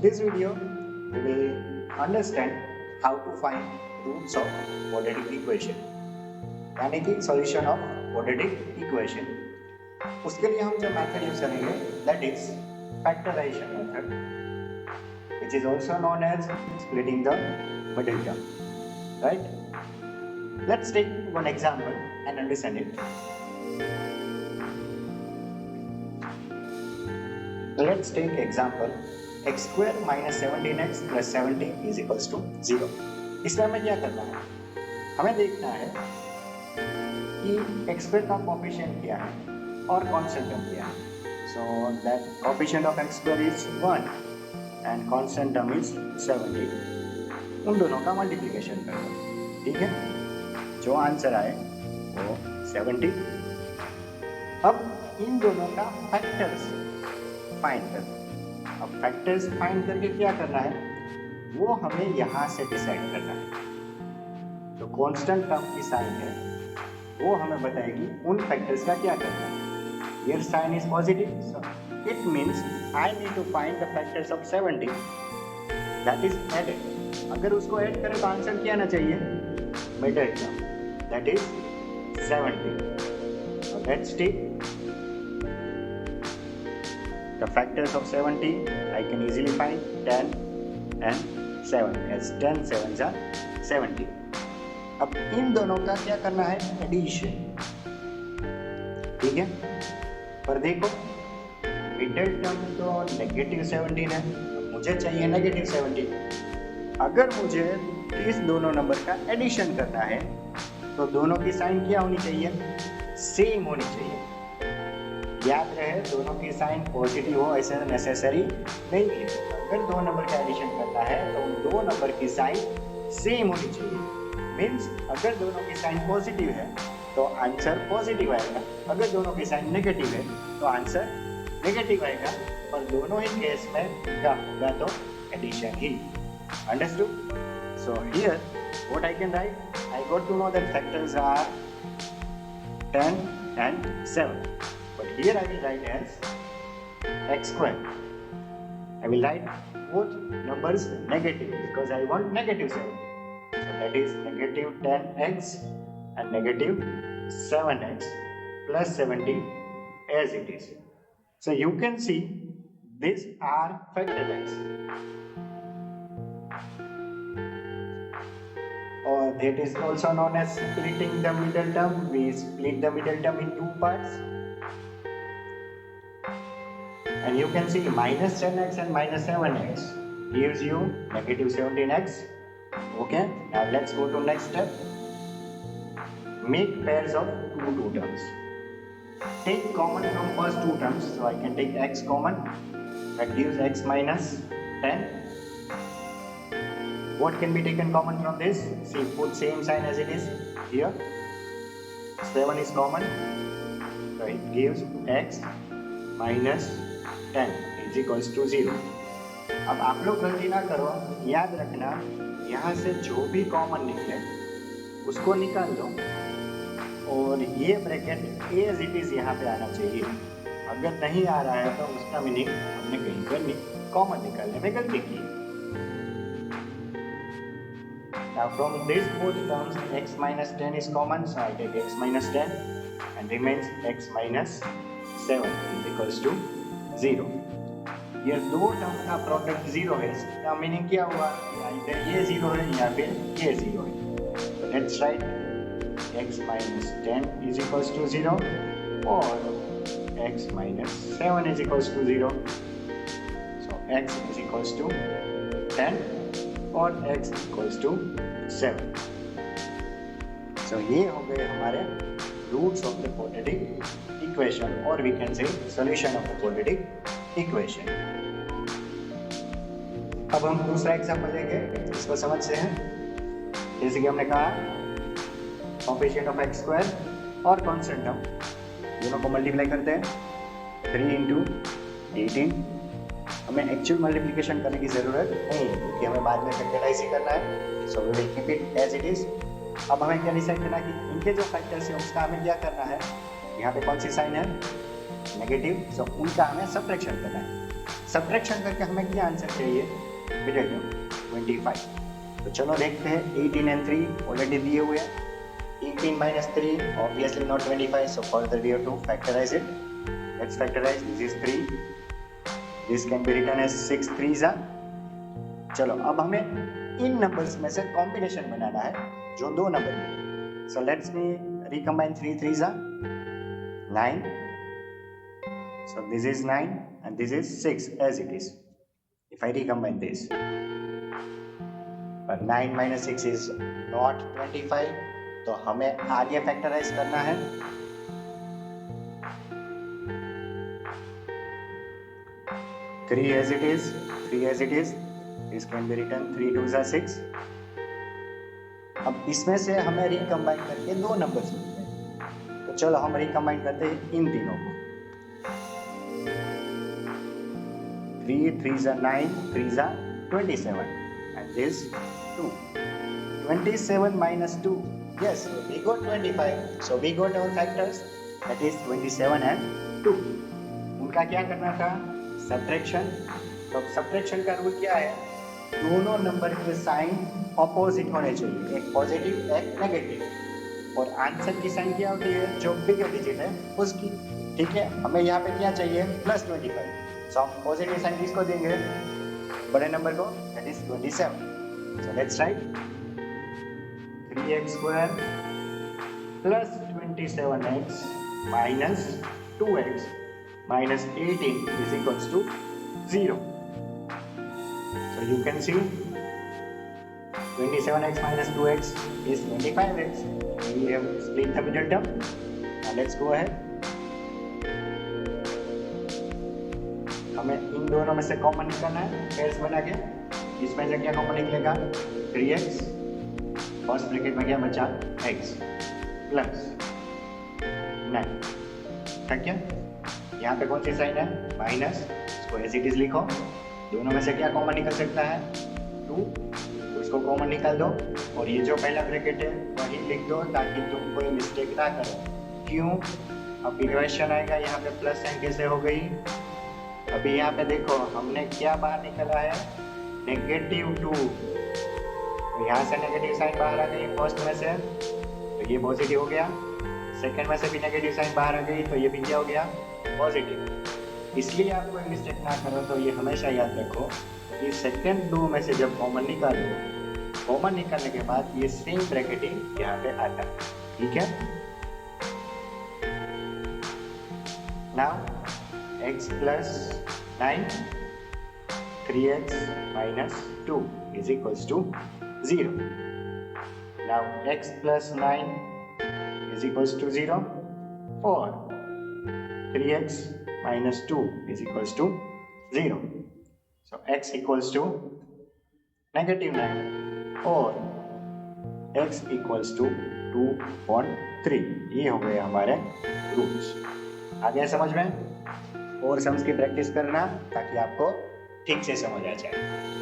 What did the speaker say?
this video, we will understand how to find roots of quadratic equation, यानी कि solution of quadratic equation. उसके लिए हम जो मेथड यूज करेंगे that is factorization method, which is also known as splitting the middle term. Right? Let's take one example and understand it. Let's take example x square minus 17x plus 70 is equals to 0. इसमें हमें क्या करना है? हमें देखना है कि x square का कोफिशिएंट क्या है और कांस्टेंट टर्म क्या है. So that coefficient of x square is 1 and constant term is 70. उन दोनों का मल्टीप्लिकेशन कर दो. ठीक है, जो आंसर आए वो 70. अब इन दोनों का फैक्टर्स फाइंड कर दो. अब फैक्टर्स फाइंड करके क्या करना है वो हमें यहाँ से डिसाइड करना है. जो कांस्टेंट टर्म की साइन है वो हमें बताएगी उन फैक्टर्स का क्या करना है. Here sign is positive, so it means I need to find the factors of 70 that is added. अगर उसको ऐड करें तो आंसर क्या आना चाहिए? Middle term, that is 70. So let's take the factors of 70. I can easily find 10 and 7 as 10 7s are 70. अब इन दोनों का क्या करना है? एडिशन. ठीक है, पर देखो मिडिल टर्म तो नेगेटिव 17 है, मुझे चाहिए नेगेटिव 17. अगर मुझे इस दोनों नंबर का एडिशन करना है तो दोनों की साइन क्या होनी चाहिए? सेम होनी चाहिए. याद रहे दोनों की साइन पॉजिटिव हो ऐसा नेसेसरी नहीं है. अगर दो नंबर का एडिशन करना है तो उन दो नंबर की साइन सेम होनी चाहिए. मीन्स अगर दोनों की साइन पॉजिटिव है तो आंसर पॉजिटिव आएगा, अगर दोनों की साइन नेगेटिव है तो आंसर नेगेटिव आएगा. पर दोनों ही केस में क्या होगा? तो एडिशन ही. Understood? So here what I can write, I got to know that factors are 10 and 7. But here I will write as x square. I will write both numbers negative because I want negative 7. So that is negative 10x and negative 7x plus 70 as it is. So you can see these are factorized. Or that is also known as splitting the middle term. We split the middle term in two parts. And you can see minus 10x and minus 7x gives you negative 17x. Okay, now let's go to next step. Make pairs of two terms. Take common from first two terms. So I can take x common. That gives x minus 10. What can be taken common from this? See, put same sign as it is here. 7 is common. So it gives x minus 10 is equals to 0. अब आप लोग गलती ना करो, याद रखना यहाँ से जो भी कॉमन निकले उसको निकाल दो और ये ब्रैकेट एज इट इज यहाँ पे आना चाहिए. अगर नहीं आ रहा है तो उसका मीनिंग हमने कहीं पर कॉमन निकालने में गलती की. Now from these both terms x minus 10 is common, so I take x minus 10 and remains x minus 7 is equals to 0. ये दो टर्म का प्रोडक्ट 0 है, इसका मीनिंग क्या हुआ? इधर ये 0 है या फिर ये 0 है. Let's write x minus 10 is equals to 0 or x minus 7 is equals to 0. So x is equals to 10 और x equals to 7. So ये हो गए हमारे roots of the quadratic equation or we can say solution of the quadratic equation. अब हम दूसरा example लेंगे, इसको समझते हैं. जैसे कि हमने कहा कोफिशिएंट ऑफ x स्क्वायर और कांस्टेंट टर्म दोनों को मल्टीप्लाई करते हैं. 3 into 18. हमें एक्चुअल मल्टीप्लिकेशन करने की ज़रूरत नहीं है क्योंकि हमें बाद में फैक्टराइज ही करना है. So we will keep it as it is. अब हमें क्या डिसाइड करना है कि इनके जो फैक्टर्स हैं उसका हमें क्या करना है. यहाँ पे कौन सी साइन है? नेगेटिव. सो उनका हमें सब्ट्रैक्शन करना है. सब्ट्रैक्शन करके हमें क्या आंसर चाहिए, मिडिल टर्म 25। तो चलो देखते हैं, 18 and 3 ऑलरेडी दिए हुए हैं। 18 minus 3 obviously not 25, so further we have to factorize it. Let's factorize. This is 3, this can be written as 6 3s are। चलो अब हमें इन नंबर्स में से कॉम्बिनेशन बनाना है जो दो नंबर में। So let's me recombine 3 3s are 9, so this is 9 and this is 6 as it is if I recombine this, but 9 minus 6 is not 25, तो हमें आगे फैक्टराइज करना है। Three as it is, this can be written 3 2s are 6। अब इसमें से हमें recombine करके दो नंबर्स मिलते हैं, तो चलो हम रिकम्बाइन करते हैं इन तीनों को। 3 3s are 9, 3s are 27 and this 2। 27 minus 2, yes, we got 25, so we got our factors, that is 27 and 2। उनका क्या करना था, सब्ट्रैक्शन। तो सब्ट्रैक्शन का रूल क्या है, दोनों नंबर के साइन ऑपोजिट होने चाहिए, एक पॉजिटिव एक नेगेटिव, और आंसर की साइन क्या होती है, जो बिगर डिजिट है उसकी। ठीक है, हमें यहाँ पे क्या चाहिए, प्लस 25, सो हम पॉजिटिव साइन किसको देंगे, बड़े नंबर को, that is 27। So let's write 3x square plus 27x minus 2x minus 18 is equals to 0. So you can see 27x minus 2x is 25x. We have split the middle term. Now let's go ahead. हमें इन दोनों में से common निकालना है, pairs बना के। इसमें से क्या कॉमन निकलेगा, 3x, फर्स्ट ब्रैकेट में क्या बचा, x प्लस 9। ठीक है, यहाँ पे कौन सी साइन है, माइनस, इसको एज इट इज लिखो। दोनों में से क्या कॉमन निकल सकता है, 2, तो इसको कॉमन निकाल दो, और ये जो पहला ब्रैकेट है वही लिख दो ताकि तुम कोई मिस्टेक ना करो। क्यों, अब क्वेश्चन आएगा यहाँ पे प्लस साइन कैसे हो गई। अभी यहाँ पे देखो हमने क्या बाहर निकला है, -2, तो यहाँ से नेगेटिव साइन बाहर आ गई फर्स्ट में से, तो ये पॉजिटिव हो गया। सेकंड में से भी नेगेटिव साइन बाहर आ गई, तो ये भी क्या हो गया, पॉजिटिव। इसलिए आप कोई मिस्टेक ना करो, तो ये हमेशा याद रखो कि सेकंड 2 में से जब कॉमन निकालो, कॉमन निकालने के बाद ये सेम ब्रैकेटिंग यहाँ पे आता है। ठीक है, now x plus 9, 3x minus 2 is equals to 0. Now x plus 9 is equals to 0, or 3x minus 2 is equals to 0. So x equals to -9 or x equals to 2/3। ये हो गए हमारे रूल्स। आ गया समझ में, और सम्स की प्रैक्टिस करना ताकि आपको ठीक से समझ आ जाए।